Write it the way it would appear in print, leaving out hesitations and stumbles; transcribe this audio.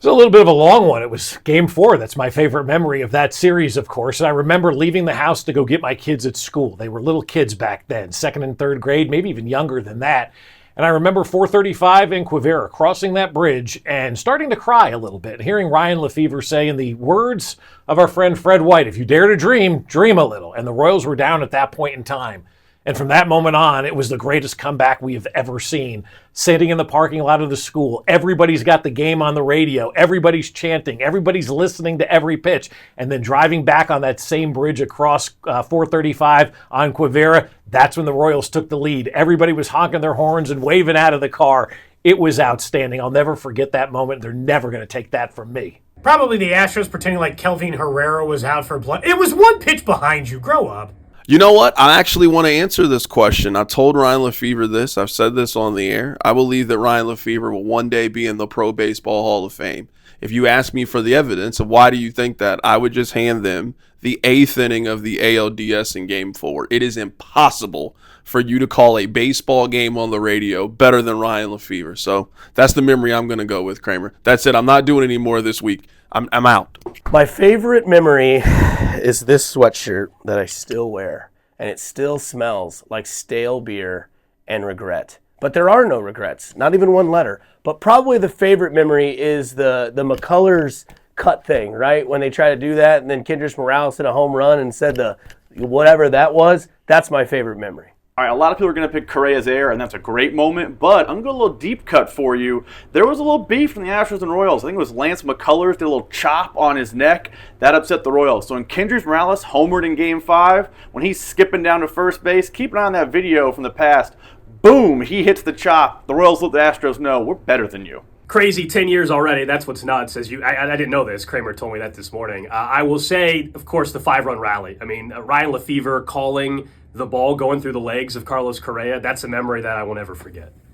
It's a little bit of a long one. It was game 4. That's my favorite memory of that series, of course. And I remember leaving the house to go get my kids at school. They were little kids back then, second and third grade, maybe even younger than that. And I remember 435 in Quivira, crossing that bridge and starting to cry a little bit, hearing Ryan Lefevre say in the words of our friend Fred White, if you dare to dream, dream a little. And the Royals were down at that point in time. And from that moment on, it was the greatest comeback we have ever seen. Sitting in the parking lot of the school, everybody's got the game on the radio, everybody's chanting, everybody's listening to every pitch, and then driving back on that same bridge across 435 on Quivira, that's when the Royals took the lead. Everybody was honking their horns and waving out of the car. It was outstanding. I'll never forget that moment. They're never going to take that from me. Probably the Astros pretending like Kelvin Herrera was out for blood. It was one pitch behind you. Grow up. You know what? I actually want to answer this question. I told Ryan Lefevre this. I've said this on the air. I believe that Ryan Lefevre will one day be in the Pro Baseball Hall of Fame. If you ask me for the evidence of why do you think that, I would just hand them the 8th inning of the ALDs in Game 4. It is impossible for you to call a baseball game on the radio better than Ryan Lefevre. So that's the memory I'm going to go with, Kramer. That's it. I'm not doing any more this week. I'm out. My favorite memory is this sweatshirt that I still wear, and it still smells like stale beer and regret. But there are no regrets, not even one letter. But probably the favorite memory is the McCullers cut thing, right? When they try to do that, and then Kendrys Morales hit a home run and said the whatever that was. That's my favorite memory. All right, a lot of people are going to pick Correa's error, and that's a great moment, but I'm going to go a little deep cut for you. There was a little beef from the Astros and Royals. I think it was Lance McCullers did a little chop on his neck. That upset the Royals. So when Kendrys Morales homered in Game 5, when he's skipping down to first base, keep an eye on that video from the past. Boom, he hits the chop. The Royals let the Astros know, we're better than you. Crazy 10 years already. That's what's nuts. I didn't know this. Kramer told me that this morning. I will say, of course, the 5-run rally. I mean, Ryan Lefevre calling the ball going through the legs of Carlos Correa, that's a memory that I will never forget.